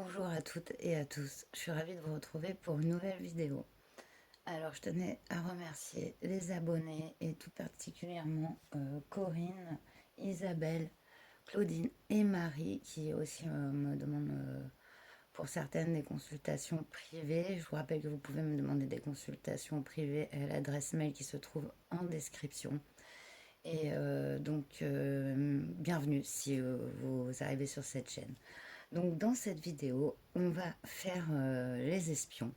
Bonjour à toutes et à tous, je suis ravie de vous retrouver pour une nouvelle vidéo. Alors je tenais à remercier les abonnés et tout particulièrement Corinne, Isabelle, Claudine et Marie qui aussi me demandent pour certaines des consultations privées. Je vous rappelle que vous pouvez me demander des consultations privées à l'adresse mail qui se trouve en description. Et bienvenue si vous arrivez sur cette chaîne. Donc dans cette vidéo, on va faire les espions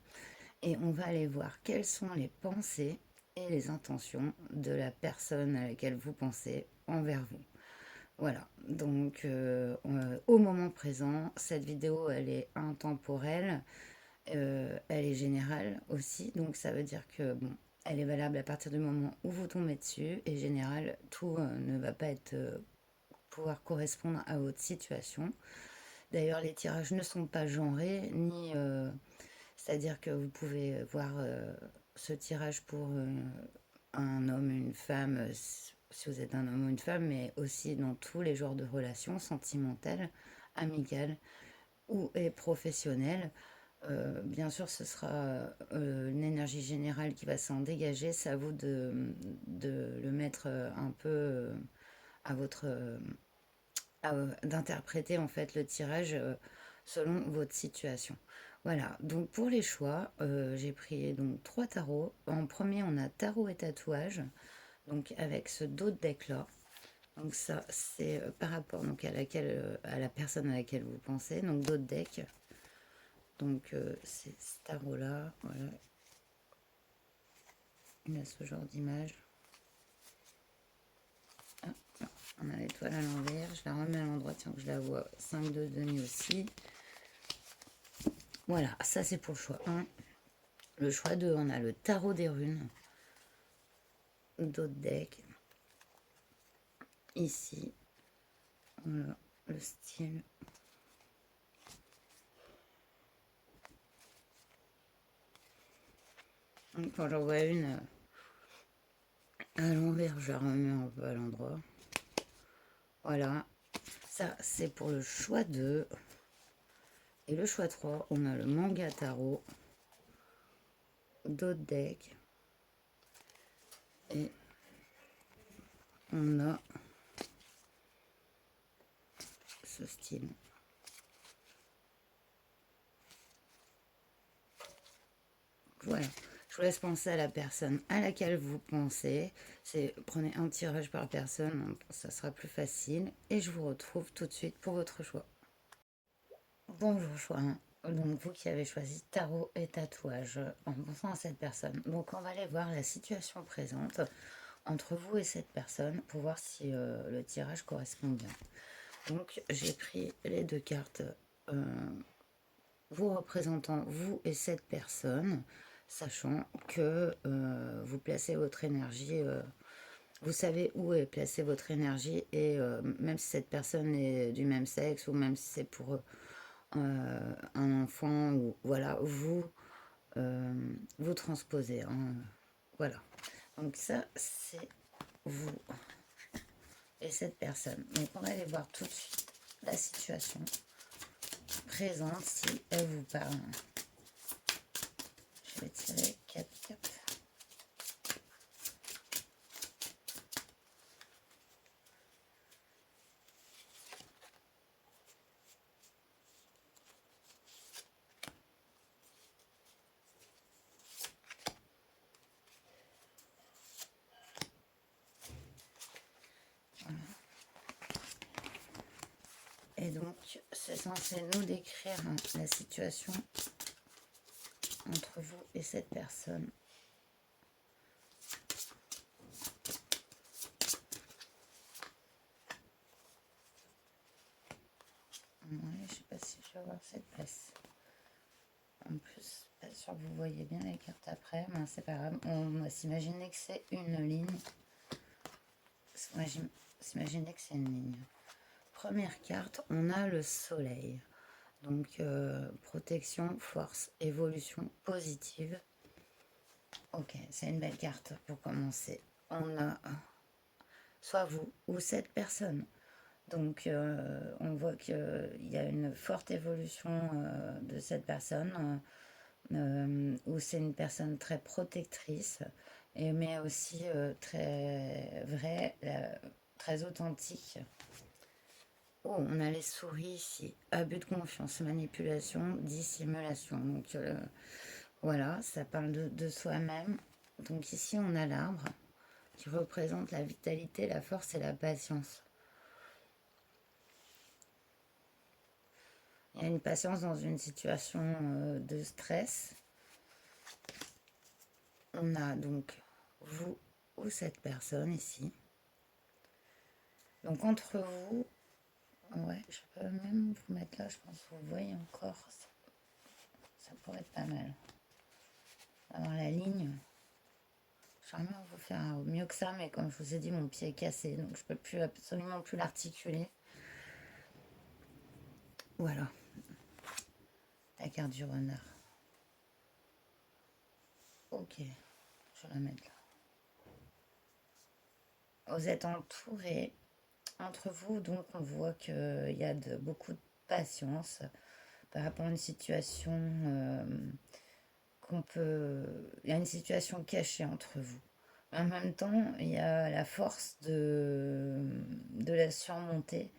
et on va aller voir quelles sont les pensées et les intentions de la personne à laquelle vous pensez envers vous. Voilà, donc au moment présent, cette vidéo, elle est intemporelle, elle est générale aussi, donc ça veut dire que, bon, elle est valable à partir du moment où vous tombez dessus, et général, tout ne va pas être, pouvoir correspondre à votre situation. D'ailleurs, les tirages ne sont pas genrés, ni, c'est-à-dire que vous pouvez voir ce tirage pour un homme, une femme, si vous êtes un homme ou une femme, mais aussi dans tous les genres de relations sentimentales, amicales ou et professionnelles. Bien sûr, ce sera une énergie générale qui va s'en dégager. C'est à vous de le mettre un peu à votre d'interpréter en fait le tirage selon votre situation. Voilà, donc pour les choix, j'ai pris donc trois tarots. En premier, on a tarot et tatouage, donc avec ce dos de deck là. Donc ça, c'est par rapport donc à la personne à laquelle vous pensez. Donc d'autres deck. Donc c'est ce tarot là, voilà. Il a ce genre d'image. Ah, non, on a l'étoile à l'envers. Je la remets à l'endroit, tiens que je la vois. 5 de demi aussi. Voilà, ça c'est pour le choix 1. Le choix 2, on a le tarot des runes. D'autres decks. Ici, voilà, le style. Donc, quand j'en vois une à l'envers, je la remets un peu à l'endroit. Voilà, ça c'est pour le choix 2. Et le choix 3, on a le manga tarot. D'autres decks. Et on a ce style. Voilà, je vous laisse penser à la personne à laquelle vous pensez. Prenez un tirage par personne, ça sera plus facile. Et je vous retrouve tout de suite pour votre choix. Bonjour choix 1. Donc vous qui avez choisi tarot et tatouage en pensant à cette personne. Donc on va aller voir la situation présente entre vous et cette personne pour voir si le tirage correspond bien. Donc j'ai pris les deux cartes vous représentant vous et cette personne, sachant que vous placez votre énergie, vous savez où est placée votre énergie, et même si cette personne est du même sexe, ou même si c'est pour un enfant, ou voilà, vous transposez, hein, voilà. Donc ça, c'est vous et cette personne. Donc on va aller voir tout de suite la situation présente, si elle vous parle. Je vais tirer 4 cartes. Et donc, c'est censé nous décrire la situation entre vous et cette personne. Ouais, je sais pas si je vais avoir cette place. En plus, pas sûr que vous voyez bien les cartes après, mais c'est pas grave. On va s'imaginer que c'est une ligne. On va s'imaginer que c'est une ligne. Première carte, on a le soleil. Donc, protection, force, évolution positive. Ok, c'est une belle carte pour commencer. On a soit vous ou cette personne Donc, on voit qu'il y a une forte évolution de cette personne, où c'est une personne très protectrice, mais aussi très vraie, très authentique. Oh, on a les souris ici. Abus de confiance, manipulation, dissimulation. Donc, voilà, ça parle de soi-même. Donc ici, on a l'arbre qui représente la vitalité, la force et la patience. Il y a une patience dans une situation de stress. On a donc vous ou cette personne ici. Donc entre vous, ouais, je peux même vous mettre là, je pense que vous voyez encore. Ça pourrait être pas mal. Avoir la ligne. J'aimerais bien vous faire mieux que ça, mais comme je vous ai dit, mon pied est cassé, donc je peux plus absolument plus l'articuler. Voilà, la carte du renard. Ok, je vais la mettre là. Vous êtes entouré entre vous, donc on voit qu'il y a beaucoup de patience par rapport à une situation il y a une situation cachée entre vous. En même temps, il y a la force de la surmonter.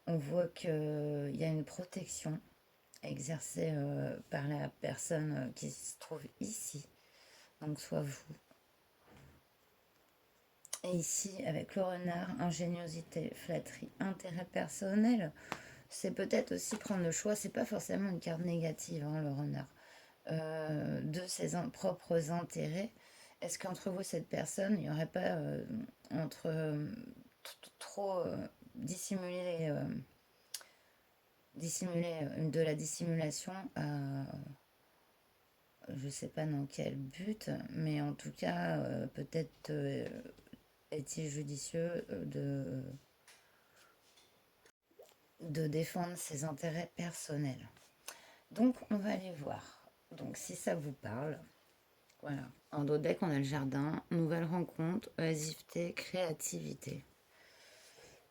On voit qu'il y a une protection exercée par la personne qui se trouve ici. Donc soit vous. Et ici, avec le renard, ingéniosité, flatterie, intérêt personnel, c'est peut-être aussi prendre le choix, c'est pas forcément une carte négative, hein, le renard, de ses propres intérêts. Est-ce qu'entre vous, cette personne, il n'y aurait pas entre trop dissimuler de la dissimulation à je sais pas dans quel but, mais en tout cas, peut-être est-il judicieux de défendre ses intérêts personnels. Donc, on va aller voir. Donc, si ça vous parle, voilà. En dos deck, on a le jardin, nouvelle rencontre, oisiveté, créativité.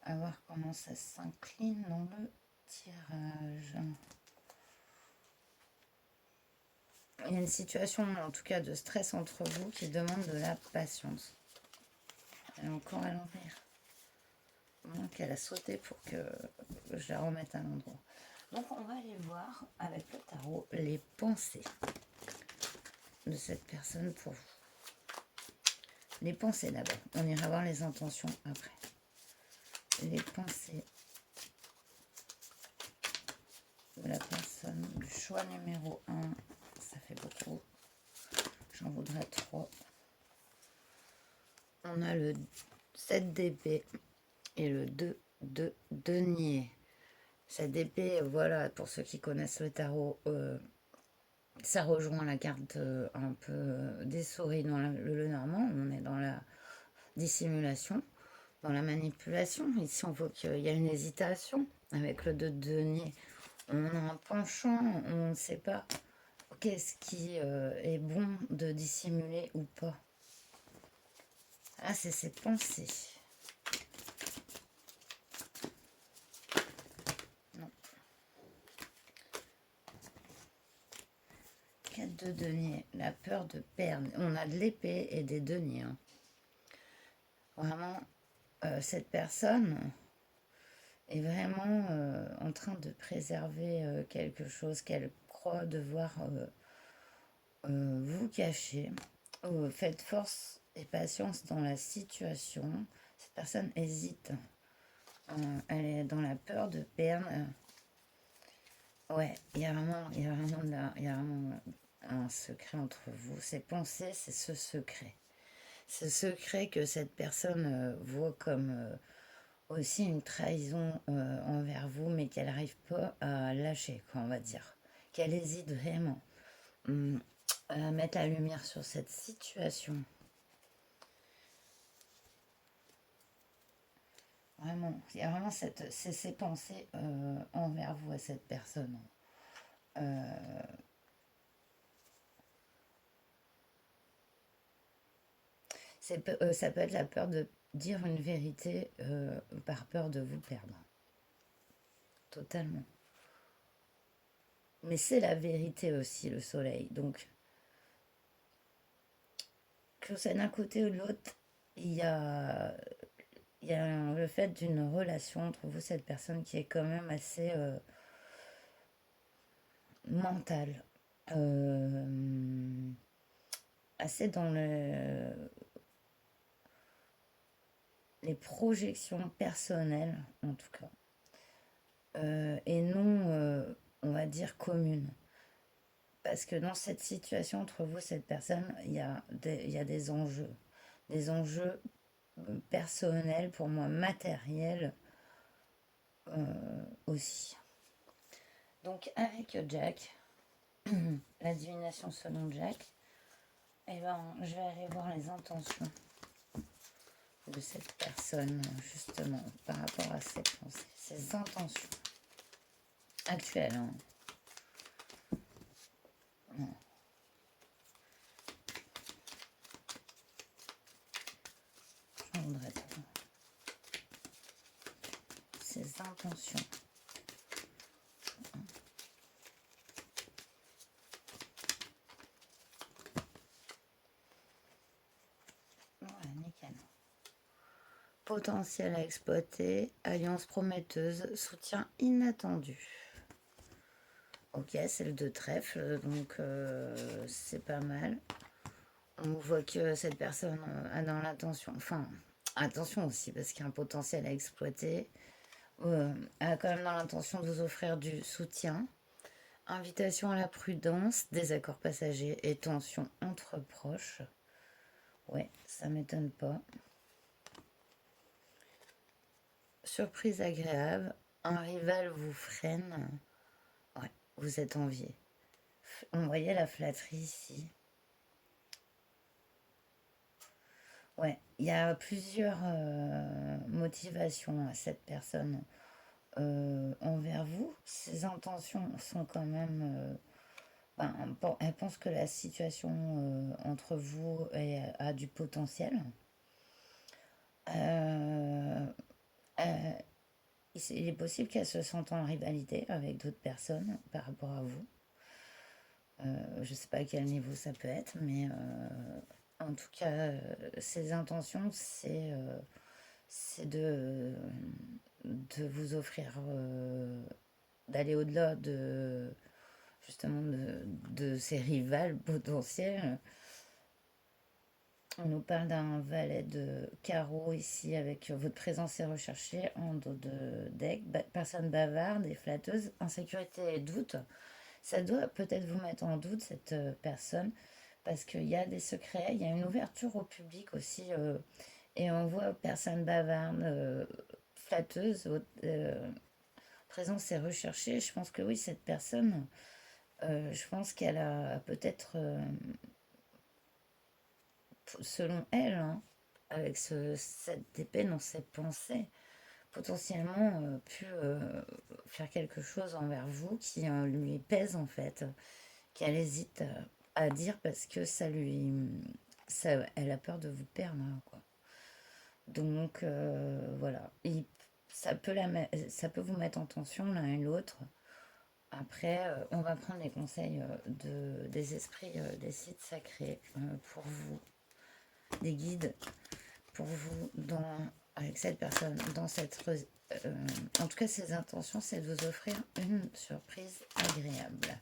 À voir comment ça s'incline dans le tirage. Il y a une situation, en tout cas, de stress entre vous qui demande de la patience. Elle est encore à l'envers. Donc, elle a sauté pour que je la remette à l'endroit. Donc, on va aller voir avec le tarot les pensées de cette personne pour vous. Les pensées d'abord. On ira voir les intentions après. Les pensées de la personne du choix numéro 1. Ça fait beaucoup. J'en voudrais 3. On a le 7 d'épée et le 2 de denier. Cette épée, voilà, pour ceux qui connaissent le tarot, ça rejoint la carte un peu des souris dans le normand. On est dans la dissimulation, dans la manipulation. Ici, on voit qu'il y a une hésitation avec le 2 de denier. On a un penchant, on ne sait pas qu'est-ce qui est bon de dissimuler ou pas. Ah, c'est ses pensées. Non. 4 de denier, la peur de perdre. On a de l'épée et des deniers. Hein. Vraiment, cette personne est vraiment en train de préserver quelque chose qu'elle croit devoir vous cacher. Faites force et patience dans la situation. Cette personne hésite. Elle est dans la peur de perdre. Ouais, il y a vraiment un secret entre vous. Ces pensées, c'est ce secret. Ce secret que cette personne voit comme aussi une trahison envers vous, mais qu'elle n'arrive pas à lâcher, quoi, on va dire. Qu'elle hésite vraiment à mettre la lumière sur cette situation. Vraiment, il y a vraiment ces pensées envers vous à cette personne. Ça peut être la peur de dire une vérité par peur de vous perdre. totalement. Mais c'est la vérité aussi, le soleil. Donc, que c'est d'un côté ou de l'autre, il y a, il y a le fait d'une relation entre vous, cette personne qui est quand même assez mentale. euh, Assez dans les projections personnelles, en tout cas. Et non, on va dire, communes. Parce que dans cette situation entre vous, cette personne, il y a des enjeux personnels, pour moi, matériels aussi. Donc avec Jack, la divination selon Jack, eh ben, je vais aller voir les intentions de cette personne, justement, par rapport à ses pensées, ses intentions actuelles. Hein. Je voudrais trop. Ses intentions. Ouais, nickel. Potentiel à exploiter, alliance prometteuse, soutien inattendu. Ok, c'est le 2 trèfle, donc c'est pas mal. On voit que cette personne a dans l'intention, enfin, attention aussi, parce qu'il y a un potentiel à exploiter, a quand même dans l'intention de vous offrir du soutien, invitation à la prudence, désaccords passagers et tensions entre proches. Ouais, ça m'étonne pas. Surprise agréable, un rival vous freine. Ouais, vous êtes envié. On voyait la flatterie ici. Ouais, il y a plusieurs motivations à cette personne envers vous. Ses intentions sont quand même... ben, elle pense que la situation entre vous a du potentiel. Euh, euh, il est possible qu'elle se sente en rivalité avec d'autres personnes par rapport à vous. Je ne sais pas à quel niveau ça peut être, mais en tout cas, ses intentions, c'est de vous offrir, d'aller au-delà de justement de ses rivales potentiels. On nous parle d'un valet de carreau ici avec votre présence est recherchée en dos de deck, personne bavarde et flatteuse, insécurité et doute. Ça doit peut-être vous mettre en doute cette personne parce qu'il y a des secrets, il y a une ouverture au public aussi et on voit personne bavarde, flatteuse, votre présence est recherchée. Je pense que oui, cette personne, je pense qu'elle a peut-être selon elle, hein, avec cette épée dans ses pensées, potentiellement pu faire quelque chose envers vous qui lui pèse en fait, qu'elle hésite à dire parce que elle a peur de vous perdre, hein, quoi. Donc voilà, ça peut vous mettre en tension l'un et l'autre. Après, on va prendre les conseils des esprits des sites sacrés pour vous, des guides pour vous avec cette personne, en tout cas, ses intentions, c'est de vous offrir une surprise agréable.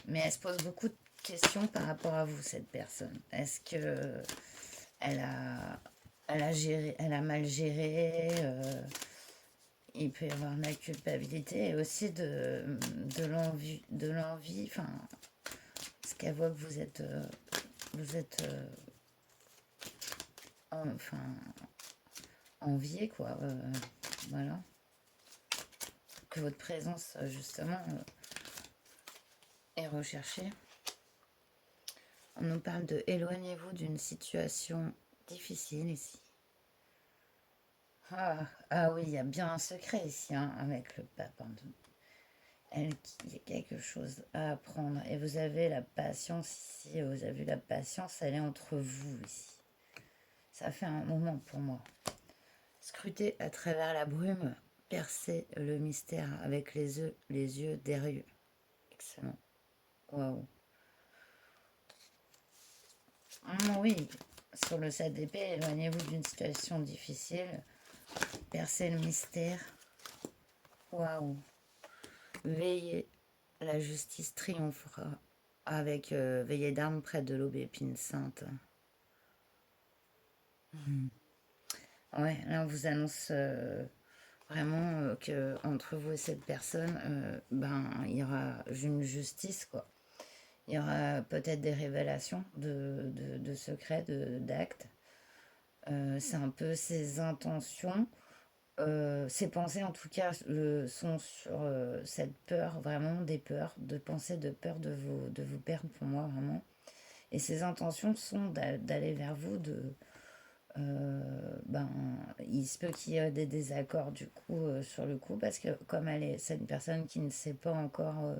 Mais elle se pose beaucoup de questions par rapport à vous, cette personne. Est-ce que elle a, elle a mal géré il peut y avoir de la culpabilité et aussi de l'envie, enfin, parce qu'elle voit que vous êtes enfin, envié, quoi. Voilà. Que votre présence, justement, est recherchée. On nous parle de éloignez-vous d'une situation difficile ici. Ah oui, il y a bien un secret ici, hein, avec le pape. Hein, il y a quelque chose à apprendre. Et vous avez la patience ici, vous avez la patience, elle est entre vous ici. Ça fait un moment pour moi. Scruter à travers la brume, percer le mystère avec les yeux derrière. Excellent. Waouh. Oui, sur le 7 d'épée, éloignez-vous d'une situation difficile. Percez le mystère. Waouh. Veillez, la justice triomphera. Avec veillée d'armes près de l'aubépine sainte. Ouais, là on vous annonce vraiment que entre vous et cette personne, ben il y aura une justice quoi. Il y aura peut-être des révélations de secrets, d'actes. C'est un peu ses intentions. Ses pensées, en tout cas, sont sur cette peur, vraiment des peurs, de penser de peur de vous perdre pour moi, vraiment. Et ses intentions sont d'aller vers vous, ben, il se peut qu'il y ait des désaccords du coup sur le coup, parce que comme c'est une personne qui ne sait pas encore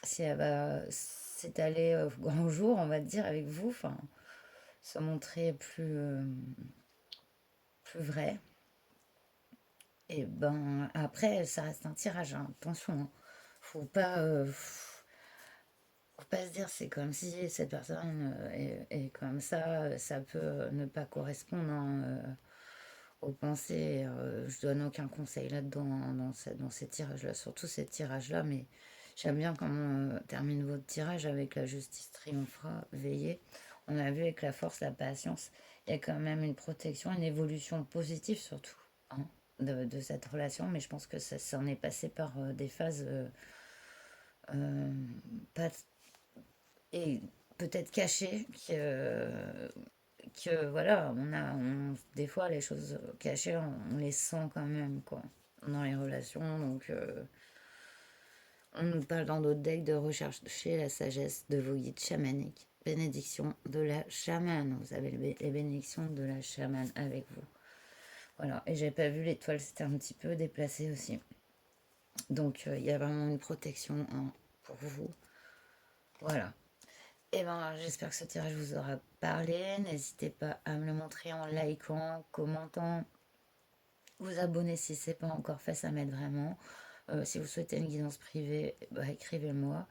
si elle va s'étaler grand jour, on va dire, avec vous, enfin, se montrer plus vrai. Et ben après, ça reste un tirage, hein. Attention, hein. Faut pas se dire c'est comme si cette personne est comme ça peut ne pas correspondre hein, aux pensées. Je donne aucun conseil là-dedans, hein, dans ces tirages-là, surtout ces tirages-là, mais j'aime bien comment termine votre tirage avec la justice triomphera, veillez. On a vu avec la force, la patience, il y a quand même une protection, une évolution positive surtout hein, de cette relation, mais je pense que ça s'en est passé par des phases euh, pas, et peut-être cachées que voilà, des fois les choses cachées, on les sent quand même quoi dans les relations, donc on nous parle dans d'autres decks de rechercher la sagesse de vos guides chamaniques. Bénédiction de la chamane. Vous avez les bénédictions de la chamane avec vous. Voilà. Et j'ai pas vu l'étoile, c'était un petit peu déplacé aussi. Donc il y a vraiment une protection hein, pour vous. Voilà. Et ben j'espère que ce tirage vous aura parlé. N'hésitez pas à me le montrer en likant, commentant, vous abonner si ce n'est pas encore fait, ça m'aide vraiment. Si vous souhaitez une guidance privée, bah, écrivez-moi.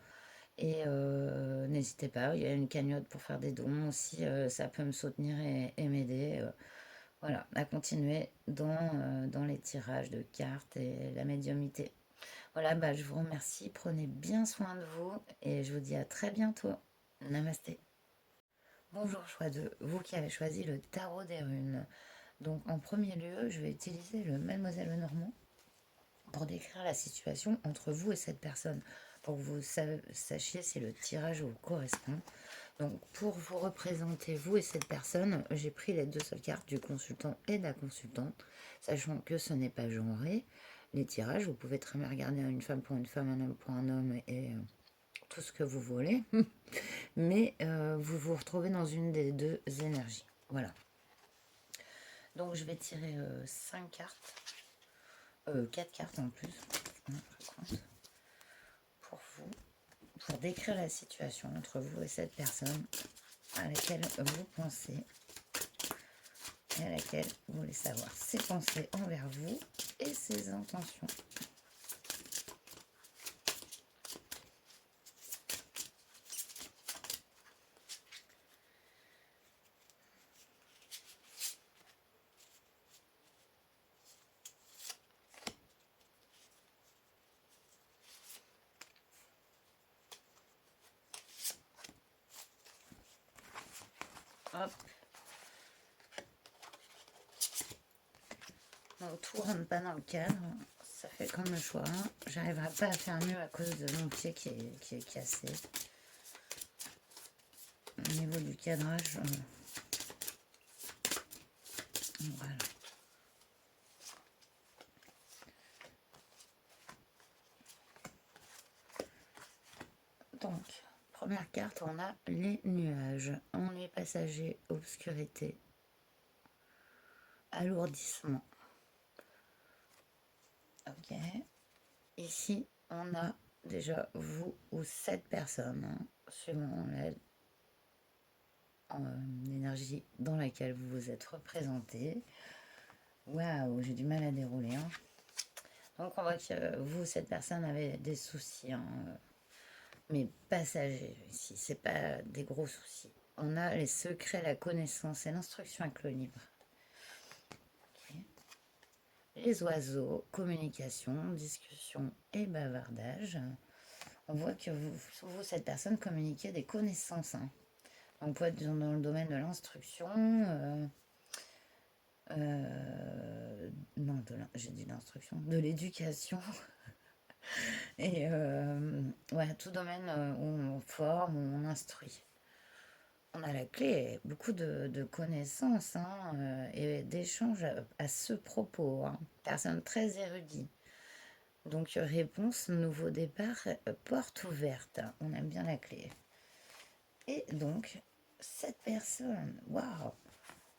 Et n'hésitez pas, il y a une cagnotte pour faire des dons aussi, ça peut me soutenir et m'aider. Voilà, à continuer dans les tirages de cartes et la médiumnité. Voilà, bah, je vous remercie, prenez bien soin de vous et je vous dis à très bientôt. Namasté. Bonjour choix de vous qui avez choisi le tarot des runes. Donc en premier lieu, je vais utiliser le Mademoiselle Lenormand pour décrire la situation entre vous et cette personne, pour que vous sachiez si le tirage vous correspond. Donc pour vous représenter vous et cette personne, j'ai pris les deux seules cartes du consultant et de la consultante, sachant que ce n'est pas genré. Les tirages, vous pouvez très bien regarder une femme pour une femme, un homme pour un homme et tout ce que vous voulez. Mais vous vous retrouvez dans une des deux énergies. Voilà. Donc je vais tirer 5 cartes. 4 cartes en plus. Pour vous. Pour décrire la situation entre vous et cette personne à laquelle vous pensez et à laquelle vous voulez savoir ses pensées envers vous et ses intentions. Hop. Donc tout rentre pas dans le cadre. Ça fait comme le choix. J'arriverai pas à faire mieux à cause de mon pied qui est cassé. Au niveau du cadrage, voilà. Donc, première carte, on a les nuages. Ennui passager, obscurité, alourdissement. Ok. Ici, on a déjà vous ou cette personne, suivant l'aide. l'énergie dans laquelle vous vous êtes représenté. Waouh, j'ai du mal à dérouler, hein. Donc on voit que vous, cette personne avait des soucis, hein, mais passagers ici, c'est pas des gros soucis. On a les secrets, la connaissance et l'instruction avec le livre. Okay. Les oiseaux, communication, discussion et bavardage. On voit que vous cette personne, communiquait des connaissances, hein. On peut être dans le domaine de l'instruction, non, j'ai dit l'instruction, de l'éducation, et ouais, tout domaine où on forme, où on instruit. On a la clé, beaucoup de connaissances, hein, et d'échanges à ce propos, hein. Personne très érudite. Donc réponse, nouveau départ, porte ouverte. On aime bien la clé. Et donc, cette personne, waouh,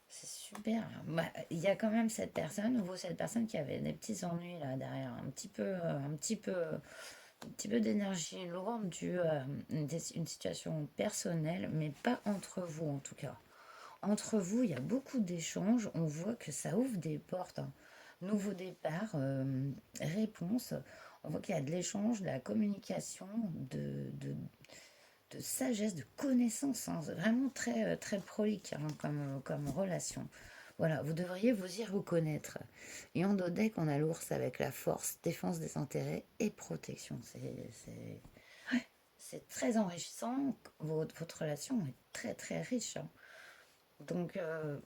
c'est super. Bah, il y a quand même cette personne, ou cette personne qui avait des petits ennuis là derrière, un petit peu d'énergie lourde due à une situation personnelle, mais pas entre vous en tout cas. Entre vous, il y a beaucoup d'échanges. On voit que ça ouvre des portes, hein. Nouveau départ, réponse. On voit qu'il y a de l'échange, de la communication, de sagesse, de connaissance, hein. C'est vraiment très, très prolique, hein, comme relation. Voilà, vous devriez vous y reconnaître. Et en dos deck, on a l'ours avec la force, défense des intérêts et protection. C'est très enrichissant. Votre relation est très très riche, hein. Donc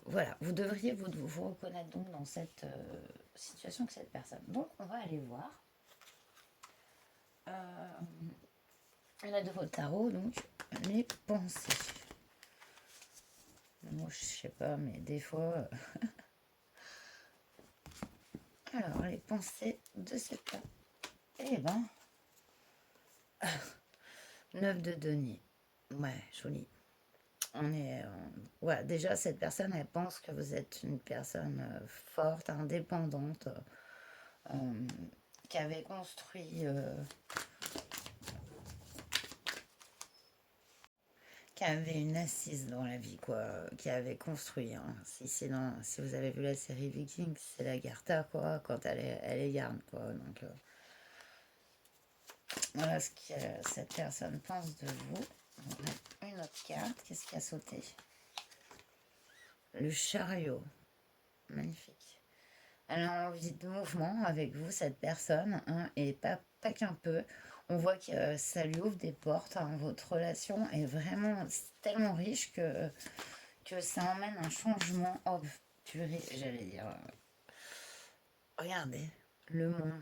voilà, vous devriez vous reconnaître donc dans cette situation que cette personne. Donc on va aller voir. La de votre tarot, donc les pensées. Moi je sais pas, mais des fois. Alors les pensées de cette personne. Eh ben, 9 de denier. Ouais, joli. On est. Ouais, déjà cette personne, elle pense que vous êtes une personne forte, indépendante, qui avait construit. Qui avait une assise dans la vie, quoi, qui avait construit, hein. Si vous avez vu la série Vikings, c'est la Gartha, quoi, quand elle est garde, quoi. Donc, voilà ce que cette personne pense de vous. On a une autre carte. Qu'est-ce qui a sauté? Le chariot. Magnifique. Elle a envie de mouvement avec vous, cette personne, hein, et pas qu'un peu. On voit que ça lui ouvre des portes, hein. Votre relation est vraiment tellement riche que ça emmène un changement. Oh, purée, j'allais dire. Regardez, le monde.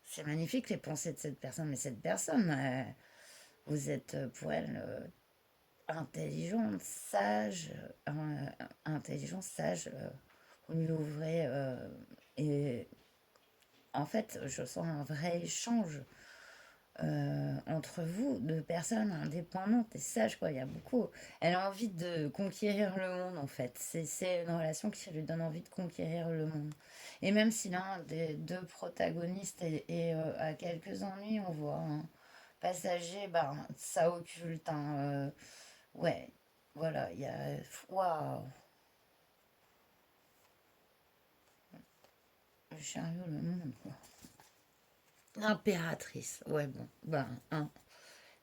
C'est magnifique les pensées de cette personne, mais cette personne, vous êtes pour elle intelligente, sage, intelligente, sage. Vous lui ouvrez et en fait, je sens un vrai échange entre vous, deux personnes indépendantes et sages, quoi. Il y a beaucoup. Elle a envie de conquérir le monde, en fait. C'est une relation qui lui donne envie de conquérir le monde. Et même si l'un des deux protagonistes a quelques ennuis, on voit un passager, ben, ça occulte, hein, ouais, voilà, il y a. Waouh! Le chariot, le monde, quoi. L'impératrice, ouais, bon, ben, hein.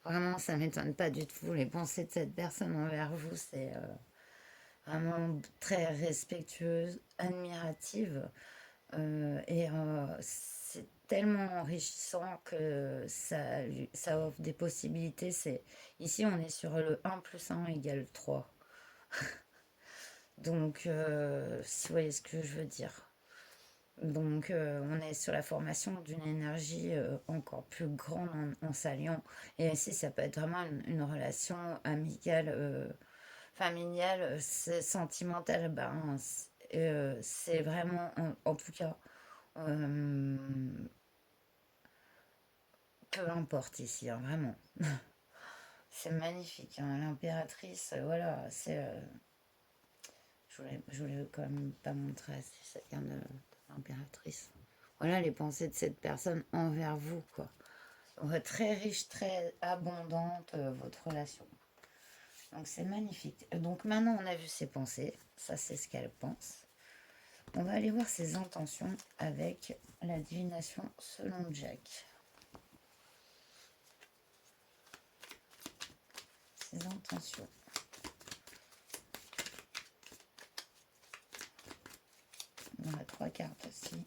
Vraiment, ça m'étonne pas du tout. Les pensées de cette personne envers vous, c'est vraiment très respectueuse, admirative. Et c'est tellement enrichissant que ça offre des possibilités. Ici, on est sur le 1 + 1 = 3. Donc, si vous voyez ce que je veux dire. Donc, on est sur la formation d'une énergie encore plus grande en s'alliant. Et ici, ça peut être vraiment une relation amicale, familiale, sentimentale. Ben, c'est vraiment, en tout cas, euh, peu importe ici, hein, vraiment. C'est magnifique, hein. L'impératrice, voilà, je voulais quand même pas montrer si ça vient de l'impératrice. Voilà les pensées de cette personne envers vous, quoi. Très riche, très abondante, votre relation. Donc c'est magnifique. Donc maintenant on a vu ses pensées, ça c'est ce qu'elle pense. On va aller voir ses intentions avec la divination selon Jack. Ses intentions. On a 3 cartes aussi.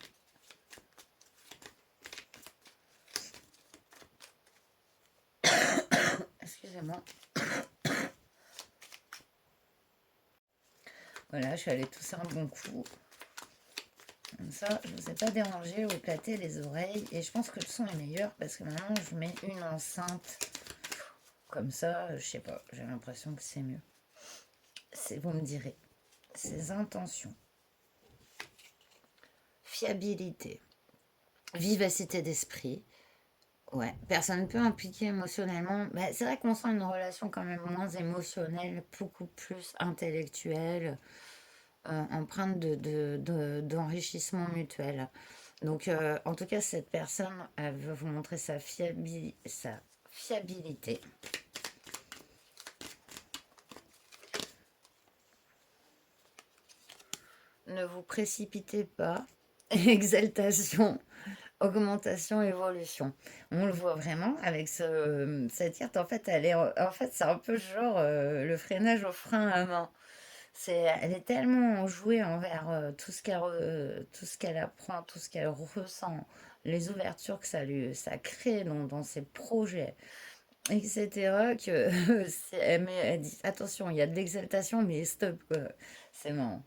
Excusez-moi. Voilà, je suis allée tousser un bon coup. Comme ça, je ne vous ai pas dérangé ou éclaté les oreilles. Et je pense que le son est meilleur parce que maintenant, je mets une enceinte. Comme ça, je sais pas, j'ai l'impression que c'est mieux. Vous me direz. Ses intentions. Fiabilité. Vivacité d'esprit. Ouais, personne ne peut impliquer émotionnellement. Bah, c'est vrai qu'on sent une relation quand même moins émotionnelle, beaucoup plus intellectuelle, empreinte d'enrichissement mutuel. Donc, en tout cas, cette personne, elle veut vous montrer sa fiabilité. Ne vous précipitez pas. Exaltation, augmentation, évolution. On le voit vraiment avec cette carte. En fait, en fait, c'est un peu genre le freinage au frein à main. Elle est tellement enjouée envers tout ce qu'elle apprend, tout ce qu'elle ressent, les ouvertures que ça crée dans ses projets, etc. Que elle dit attention, il y a de l'exaltation, mais stop, quoi. C'est marrant.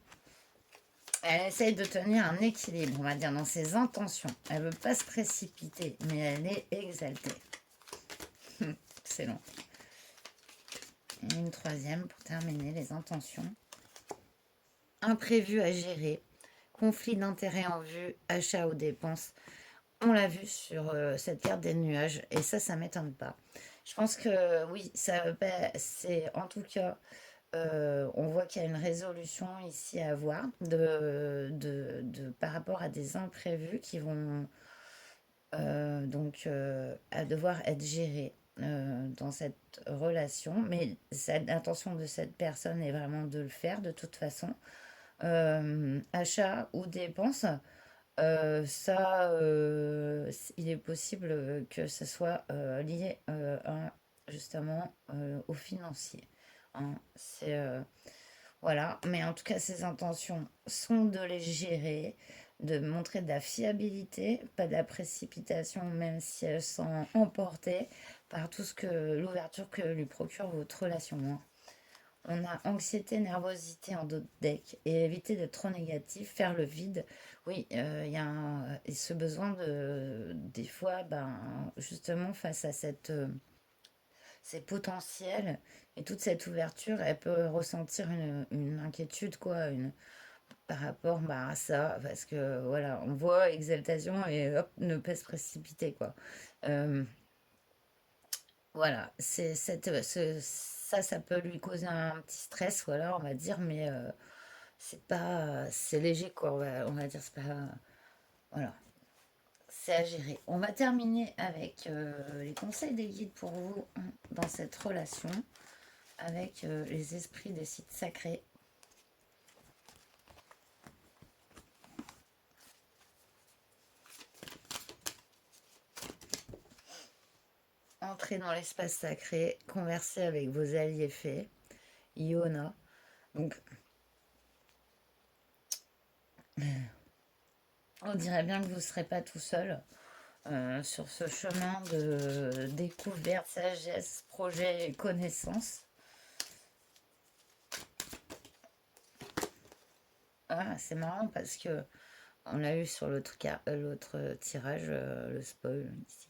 Elle essaye de tenir un équilibre, on va dire, dans ses intentions. Elle ne veut pas se précipiter, mais elle est exaltée. C'est long. Et une troisième pour terminer, les intentions. Imprévu à gérer, conflit d'intérêts en vue, achat ou dépenses. On l'a vu sur cette carte des nuages, et ça m'étonne pas. Je pense que oui, c'est en tout cas, on voit qu'il y a une résolution ici à avoir par rapport à des imprévus qui vont à devoir être gérés dans cette relation. Mais l'intention de cette personne est vraiment de le faire de toute façon. Achat ou dépense, il est possible que ce soit lié justement au financier. Hein. Voilà, mais en tout cas, ses intentions sont de les gérer, de montrer de la fiabilité, pas de la précipitation, même si elles sont emportées par l'ouverture que lui procure votre relation. Hein. On a anxiété, nervosité en dos de deck et éviter d'être trop négatif, faire le vide. Oui, il y a et ce besoin des fois, justement, face à ces potentiels et toute cette ouverture, elle peut ressentir une inquiétude, quoi, par rapport à ça, parce que voilà, on voit exaltation et hop, ne pas se précipiter, quoi. Euh, voilà, ça peut lui causer un petit stress, voilà, on va dire, mais c'est léger, quoi, on va dire, c'est pas, voilà, c'est à gérer. On va terminer avec les conseils des guides pour vous hein, dans cette relation avec les esprits des sites sacrés. Entrez dans l'espace sacré, conversez avec vos alliés faits, Iona. Donc, on dirait bien que vous ne serez pas tout seul sur ce chemin de découverte, sagesse, projet et connaissance. Ah, c'est marrant parce que on l'a eu sur l'autre tirage, le spoil ici.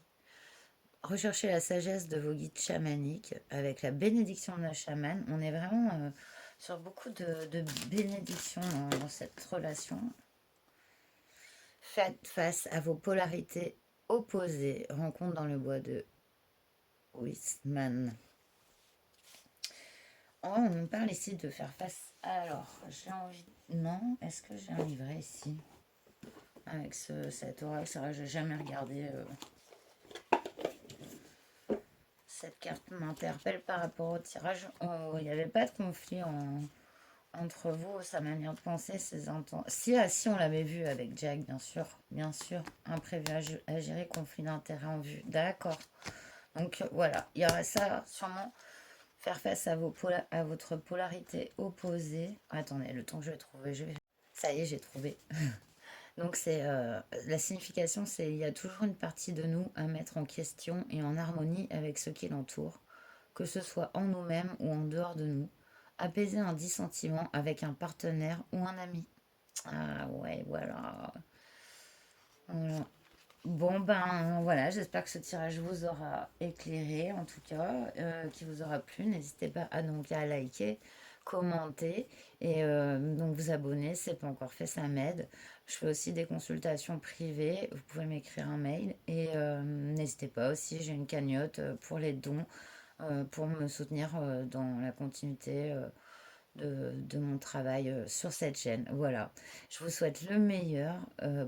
Recherchez la sagesse de vos guides chamaniques avec la bénédiction de la chamane. On est vraiment sur beaucoup de bénédictions dans cette relation. Faites face à vos polarités opposées. Rencontre dans le bois de Wisman. Oh, on nous parle ici de faire face. Alors, j'ai envie. Non, est-ce que j'ai un livret ici avec cet oracle? C'est vrai, j'ai jamais regardé cette carte m'interpelle par rapport au tirage. Il n'y avait pas de conflit entre vous, sa manière de penser, ses intentions. Si on l'avait vu avec Jack, bien sûr, imprévu à gérer, conflit d'intérêt en vue. D'accord. Donc voilà, il y aurait ça sûrement, faire face à, à votre polarité opposée. Attendez, le temps que je vais trouver, ça y est, j'ai trouvé. Donc c'est la signification, c'est il y a toujours une partie de nous à mettre en question et en harmonie avec ce qui l'entoure, que ce soit en nous-mêmes ou en dehors de nous. Apaiser un dissentiment avec un partenaire ou un ami. Ah ouais, voilà. Voilà. Bon ben voilà, j'espère que ce tirage vous aura éclairé, en tout cas, qui vous aura plu. N'hésitez pas à donc à liker, commenter et donc vous abonner, si ce n'est pas encore fait, ça m'aide. Je fais aussi des consultations privées, vous pouvez m'écrire un mail et n'hésitez pas aussi, j'ai une cagnotte pour les dons, pour me soutenir dans la continuité de mon travail sur cette chaîne. Voilà, je vous souhaite le meilleur,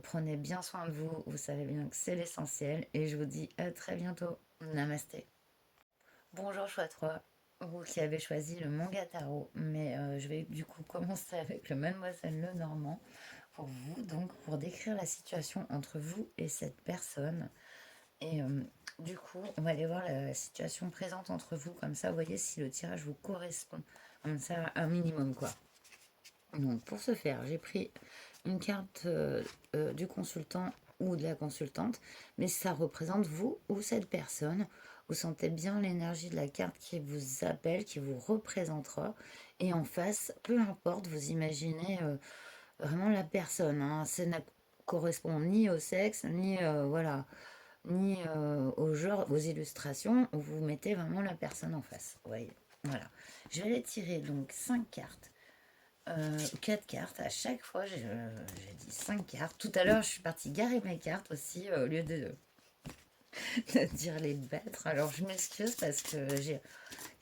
prenez bien soin de vous, vous savez bien que c'est l'essentiel et je vous dis à très bientôt. Namasté. Bonjour choix 3, vous qui avez choisi le manga tarot, mais je vais du coup commencer avec le Mademoiselle Lenormand pour vous, donc pour décrire la situation entre vous et cette personne. Et du coup, on va aller voir la situation présente entre vous, comme ça, vous voyez si le tirage vous correspond. Comme ça, un minimum, quoi. Donc, pour ce faire, j'ai pris une carte du consultant ou de la consultante, mais ça représente vous ou cette personne. Vous sentez bien l'énergie de la carte qui vous appelle, qui vous représentera. Et en face, peu importe, vous imaginez vraiment la personne. Hein. Ça ne correspond ni au sexe, ni voilà, ni au genre, aux illustrations. Vous mettez vraiment la personne en face. Vous voyez. Voilà. Je vais aller tirer donc 5 cartes. 4 cartes à chaque fois, j'ai dit 5 cartes. Tout à l'heure, je suis partie garer mes cartes aussi au lieu de dire les battre. Alors, je m'excuse parce que j'ai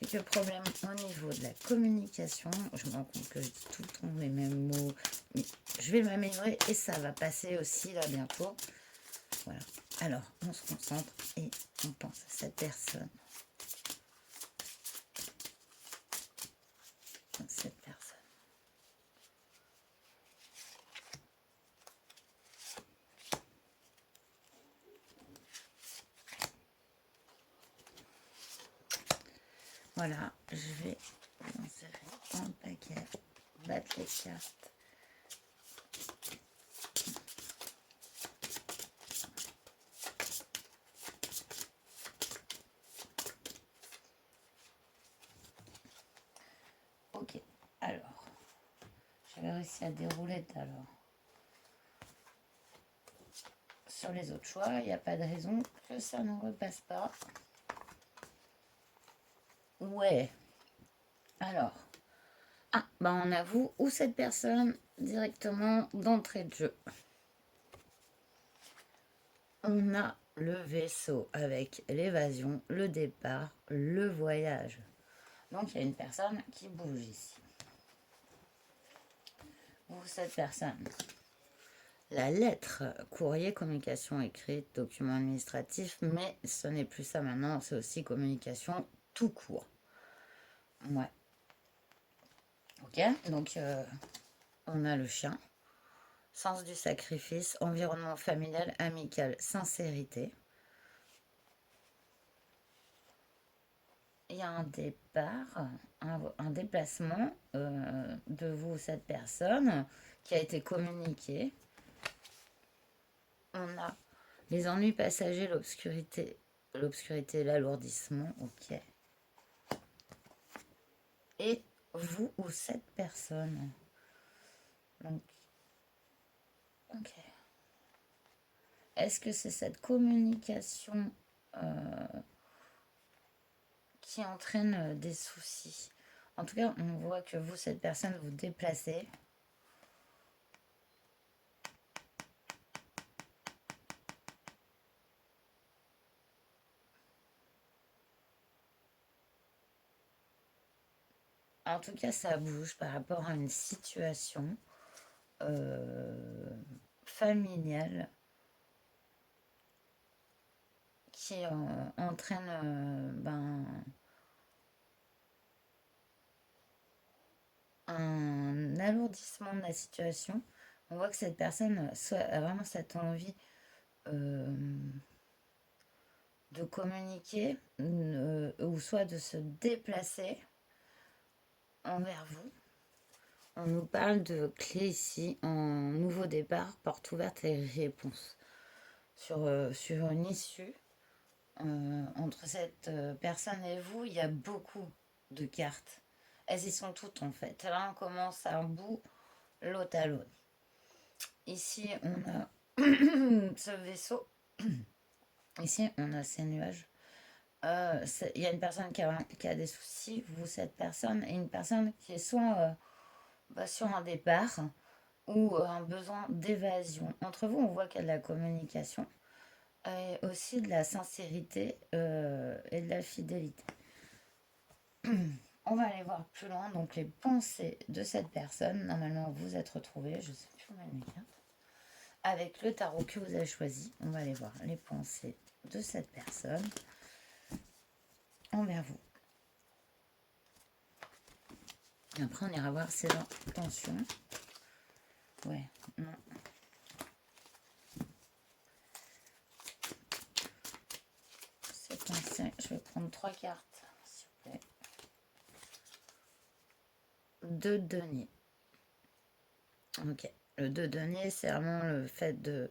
quelques problèmes au niveau de la communication. Je me rends compte que je dis tout le temps les mêmes mots. Mais je vais m'améliorer et ça va passer aussi là bientôt. Voilà. Alors, on se concentre et on pense à cette personne. Cette personne. Voilà, je vais insérer un paquet, battre les cartes. Ok, alors, j'avais réussi à dérouler tout à l'heure. Sur les autres choix, il n'y a pas de raison que ça ne repasse pas. Ouais. Alors. Ah, bah on avoue ou cette personne directement d'entrée de jeu. On a le vaisseau avec l'évasion, le départ, le voyage. Donc il y a une personne qui bouge ici. Ou cette personne. La lettre, courrier, communication écrite, document administratif, mais ce n'est plus ça maintenant, c'est aussi communication tout court. Ouais. Ok, donc on a le chien, sens du sacrifice, environnement familial, amical, sincérité. Il y a un départ, un déplacement de vous, cette personne, qui a été communiqué. On a les ennuis passagers, l'obscurité, l'alourdissement, ok. Et vous ou cette personne. Donc, ok. Est-ce que c'est cette communication qui entraîne des soucis? En tout cas, on voit que vous, cette personne, vous déplacez. En tout cas, ça bouge par rapport à une situation familiale qui entraîne un alourdissement de la situation. On voit que cette personne a vraiment cette envie de communiquer ou soit de se déplacer envers vous. On nous parle de clé ici en nouveau départ, porte ouverte et réponse sur une issue. Entre cette personne et vous, il y a beaucoup de cartes. Elles y sont toutes en fait. L'un commence à un bout, l'autre à l'autre. Ici, on a ce vaisseau. Ici, on a ces nuages. Il y a une personne qui a des soucis, vous, cette personne, et une personne qui est soit sur un départ ou un besoin d'évasion. Entre vous, on voit qu'il y a de la communication et aussi de la sincérité et de la fidélité. On va aller voir plus loin, donc les pensées de cette personne. Normalement, vous êtes retrouvés, je ne sais plus où mettre mes cartes. Avec le tarot que vous avez choisi, on va aller voir les pensées de cette personne envers vous. Après, on ira voir ses intentions. Ouais, non. Ses pensées, je vais prendre 3 cartes, s'il vous plaît. 2 deniers. Ok. Le 2 deniers, c'est vraiment le fait de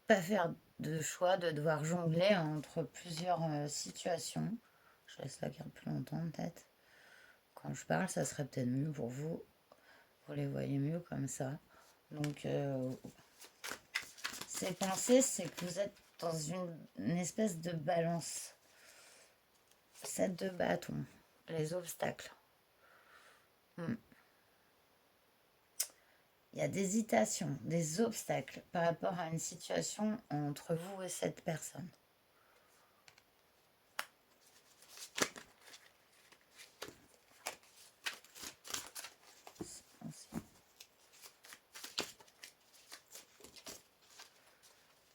pas faire de choix, de devoir jongler entre plusieurs situations. Je laisse la carte plus longtemps, peut-être. Quand je parle, ça serait peut-être mieux pour vous. Vous les voyez mieux comme ça. Donc, ces pensées, c'est que vous êtes dans une espèce de balance. 7 de bâton, les obstacles. Il y a des hésitations, des obstacles par rapport à une situation entre vous et cette personne.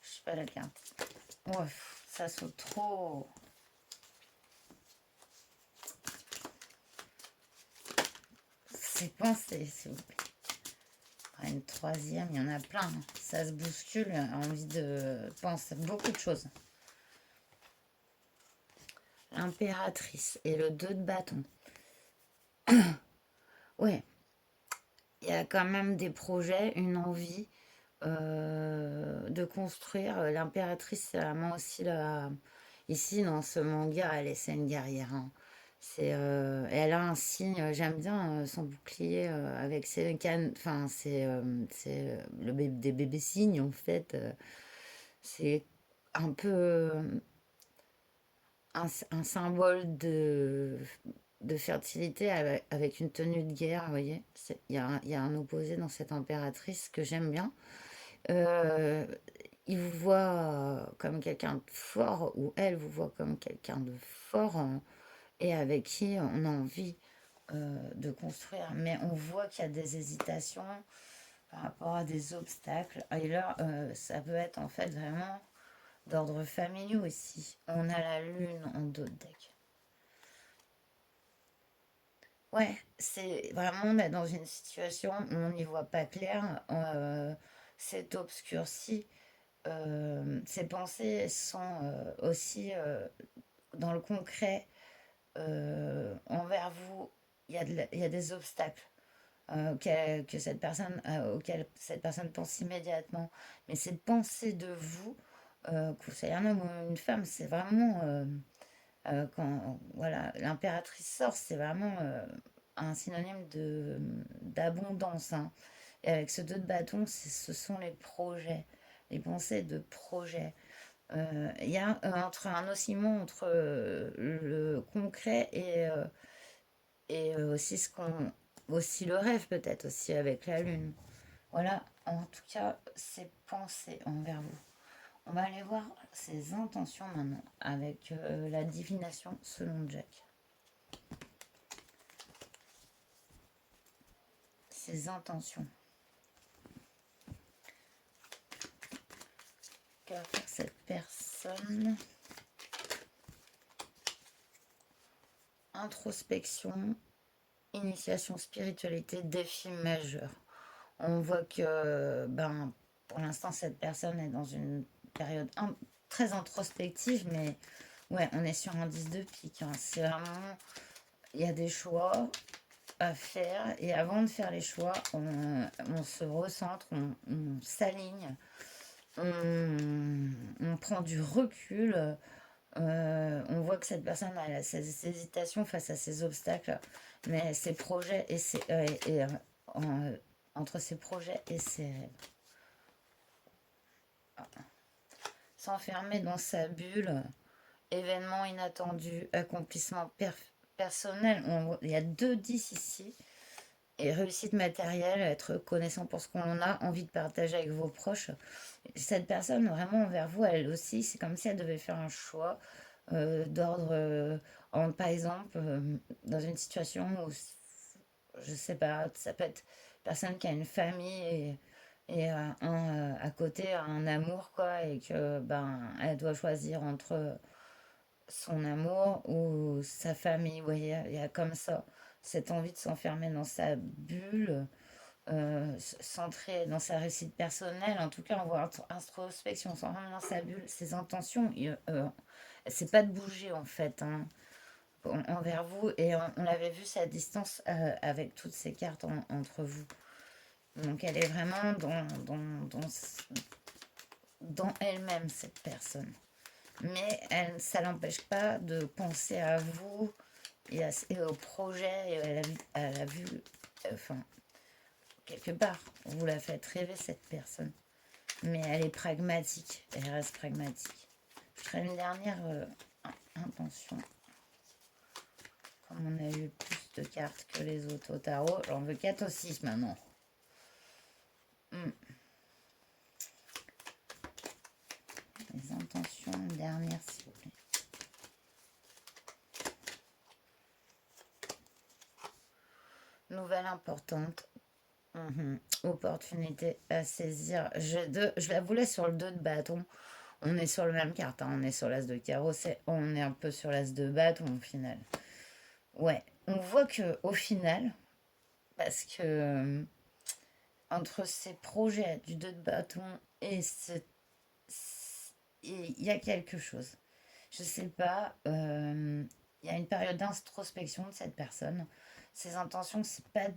Je sais pas la carte. Ouf, ça saute trop. C'est pensé, s'il vous plaît. Une troisième, il y en a plein. Ça se bouscule, envie de penser beaucoup de choses. L'impératrice et le 2 de bâton. Ouais, il y a quand même des projets, une envie de construire. L'impératrice, c'est vraiment aussi ici dans ce manga, c'est une guerrière. Hein. Elle a un signe, j'aime bien son bouclier avec ses cannes, enfin c'est des bébés signes en fait. C'est un peu un symbole de fertilité avec une tenue de guerre, vous voyez. Il y a un opposé dans cette impératrice que j'aime bien. Il vous voit comme quelqu'un de fort, ou elle vous voit comme quelqu'un de fort, et avec qui on a envie de construire. Mais on voit qu'il y a des hésitations par rapport à des obstacles. Et là, ça peut être en fait vraiment d'ordre familial aussi. On a la lune en dos de deck. Ouais, c'est vraiment, on est dans une situation où on n'y voit pas clair. C'est obscurci. Ces pensées sont aussi dans le concret. Envers vous, il y a des obstacles auxquels cette personne pense immédiatement. Mais cette pensée de vous, que vous soyez un homme ou une femme, c'est vraiment quand voilà, l'impératrice sort, c'est vraiment un synonyme d'abondance. Hein. Et avec ce 2 de bâton, ce sont les projets, les pensées de projets. Il y a un oscillement entre le concret et aussi aussi le rêve peut-être aussi avec la lune. Voilà, en tout cas, ses pensées envers vous. On va aller voir ses intentions maintenant avec la divination selon Jack. Ses intentions. que va faire cette personne? Introspection, initiation, spiritualité, défi majeur. On voit que, ben, pour l'instant, cette personne est dans une période très introspective, mais ouais, on est sur un 10 de pique, hein. C'est vraiment, il y a des choix à faire, et avant de faire les choix, on se recentre, on s'aligne, on prend du recul. On voit que cette personne a ses hésitations face à ses obstacles, mais ses projets et en- entre ses projets et ses rêves. S'enfermer dans sa bulle, événement inattendu, accomplissement personnel. Il y a 2 10 ici. Et réussite matérielle, être reconnaissant pour ce qu'on a, envie de partager avec vos proches. Cette personne, vraiment, envers vous, elle aussi, c'est comme si elle devait faire un choix d'ordre, par exemple, dans une situation où, je sais pas, ça peut être une personne qui a une famille à côté, un amour, quoi, et que, ben, elle doit choisir entre son amour ou sa famille. Vous voyez, il y a comme ça cette envie de s'enfermer dans sa bulle, centrée dans sa réussite personnelle. En tout cas, on voit introspection, s'enfermer dans sa bulle, ses intentions. C'est pas de bouger en fait, hein, envers vous. Et on avait vu sa distance avec toutes ces cartes entre vous. Donc elle est vraiment dans elle-même, cette personne. Mais ça l'empêche pas de penser à vous et au projet et à la vue. Enfin, quelque part, vous la faites rêver, cette personne. Mais elle est pragmatique, elle reste pragmatique. Je ferai une dernière intention. Comme on a eu plus de cartes que les autres au tarot, j'en veux 4 ou 6 maintenant. Les intentions, une dernière s'il vous plaît. Nouvelle importante. Opportunité à saisir. Je la voulais sur le 2 de bâton. On est sur le même carte, hein. On est sur l'as de carreau. On est un peu sur l'as de bâton au final. Ouais, on voit que au final, parce que entre ces projets du 2 de bâton et il y a quelque chose. Je sais pas, il y a une période d'introspection de cette personne. Ses intentions, c'est pas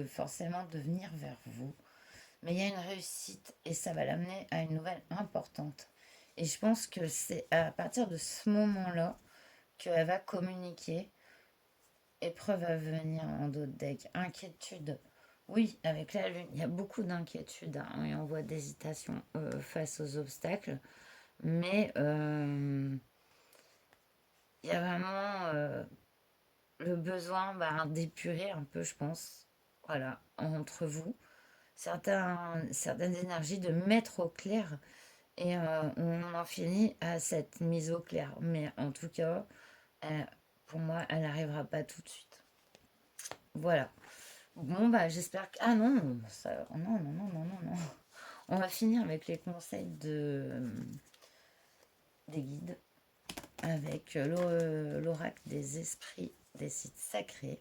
forcément de venir vers vous, mais il y a une réussite et ça va l'amener à une nouvelle importante. Et je pense que c'est à partir de ce moment-là qu'elle va communiquer. Épreuve à venir en dos de deck. Inquiétude. Oui, avec la lune, il y a beaucoup d'inquiétude, hein, et on voit d'hésitation face aux obstacles. Mais il y a vraiment le besoin, bah, d'épurer un peu, je pense. Voilà, entre vous. Certaines énergies de mettre au clair. Et on en finit à cette mise au clair. Mais en tout cas, euh, pour moi, elle n'arrivera pas tout de suite. Voilà. Bon, bah, j'espère que... Ah non, non, non, non, non, non, non. On va finir avec les conseils des guides, avec l'oracle des esprits des sites sacrés.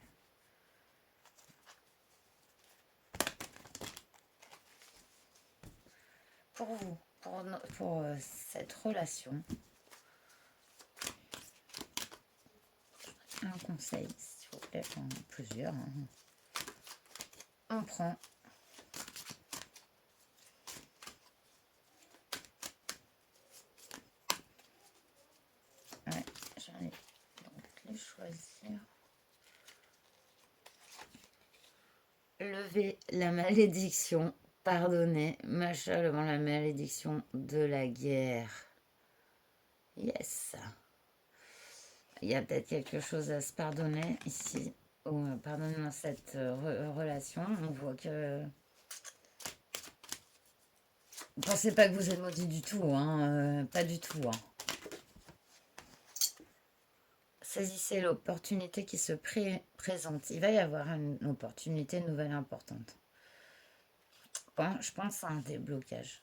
Pour vous, pour cette relation, un conseil, s'il vous plaît, enfin, plusieurs, hein. On prend ouais, j'en ai donc les choisir. Lever la malédiction, pardonner, machin devant la malédiction de la guerre. Yes. Il y a peut-être quelque chose à se pardonner ici. Ou pardonner dans cette relation. On voit que... Ne pensez pas que vous êtes maudit du tout, hein, pas du tout, hein. Saisissez l'opportunité qui se présente. Il va y avoir une opportunité nouvelle importante. Bon, je pense à un déblocage.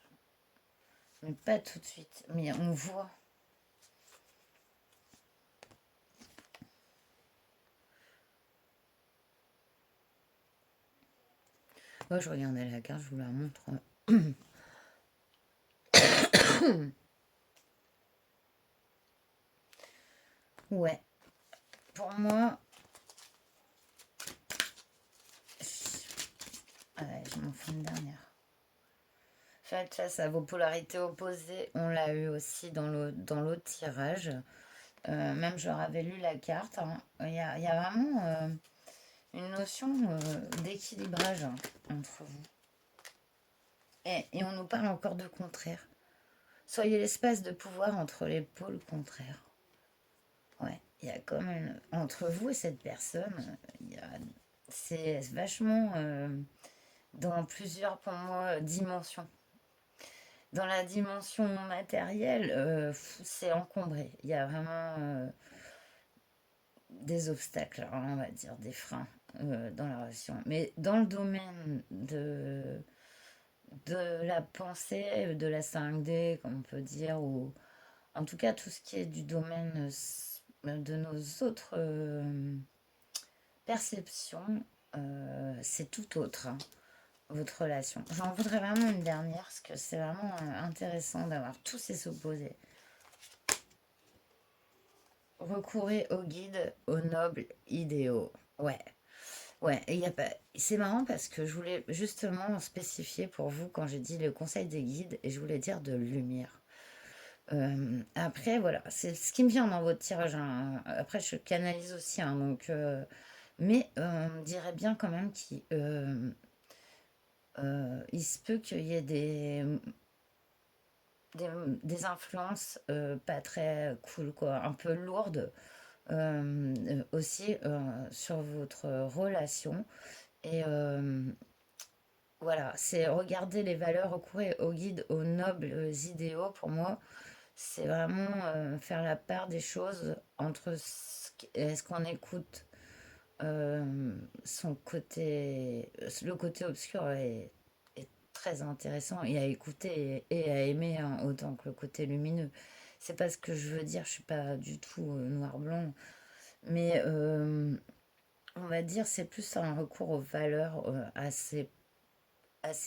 mais pas tout de suite. Mais on voit. Moi, je regardais la carte, je vous la montre. Ouais, pour moi, ouais, je m'en fais une dernière. Faites face à vos polarités opposées, on l'a eu aussi dans l'autre tirage. Même je leur avais lu la carte, hein. Il y a vraiment une notion d'équilibrage, hein, entre vous. Et on nous parle encore de contraire. Soyez l'espace de pouvoir entre les pôles contraires. Ouais, il y a quand même entre vous et cette personne, c'est vachement dans plusieurs, pour moi, dimensions. Dans la dimension matérielle, c'est encombré. Il y a vraiment des obstacles, hein, on va dire, des freins dans la relation. Mais dans le domaine de la pensée, de la 5D, comme on peut dire, ou en tout cas tout ce qui est du domaine de nos autres perceptions, c'est tout autre, hein, votre relation. J'en voudrais vraiment une dernière parce que c'est vraiment intéressant d'avoir tous ces opposés. Recourez aux guides, aux nobles idéaux. Ouais, ouais. Et y a pas... C'est marrant parce que je voulais justement spécifier pour vous quand j'ai dit le conseil des guides et je voulais dire de lumière. Après, voilà, c'est ce qui me vient dans votre tirage, hein. Après, je canalise aussi, hein, donc, mais on dirait bien quand même qu'il se peut qu'il y ait des influences pas très cool, quoi, un peu lourdes aussi sur votre relation. Et voilà, c'est regarder les valeurs, recourir aux guides, aux nobles idéaux. Pour moi, c'est vraiment faire la part des choses entre est-ce qu'on écoute son côté, le côté obscur est très intéressant et à écouter et à aimer, hein, autant que le côté lumineux. C'est pas ce que je veux dire, je suis pas du tout noir-blanc, mais on va dire c'est plus un recours aux valeurs, à ces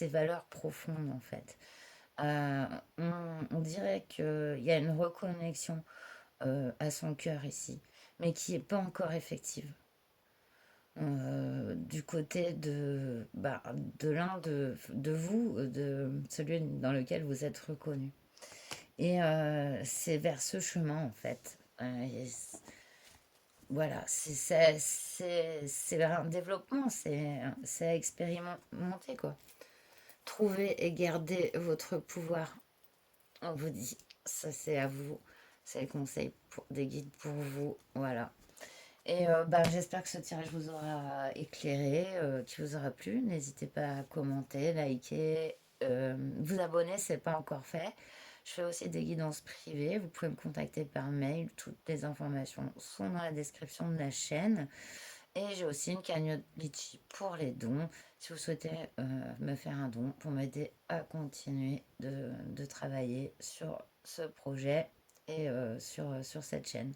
valeurs profondes en fait. Euh, on dirait qu'il y a une reconnexion à son cœur ici, mais qui n'est pas encore effective. Du côté de l'un de vous, de celui dans lequel vous êtes reconnu. Et c'est vers ce chemin en fait. Voilà, c'est vers un développement, c'est à expérimenter quoi. Trouver et garder votre pouvoir. On vous dit, ça c'est à vous, c'est le conseil des guides pour vous, voilà. Et j'espère que ce tirage vous aura éclairé, qu'il vous aura plu. N'hésitez pas à commenter, liker, vous abonner, c'est pas encore fait. Je fais aussi des guidances privées. Vous pouvez me contacter par mail. Toutes les informations sont dans la description de la chaîne. Et j'ai aussi une cagnotte Litchi pour les dons. Si vous souhaitez me faire un don pour m'aider à continuer de travailler sur ce projet et sur cette chaîne.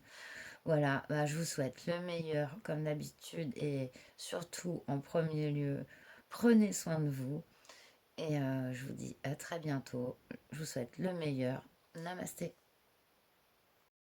Voilà, je vous souhaite le meilleur comme d'habitude et surtout en premier lieu, prenez soin de vous et je vous dis à très bientôt. Je vous souhaite le meilleur. Namasté.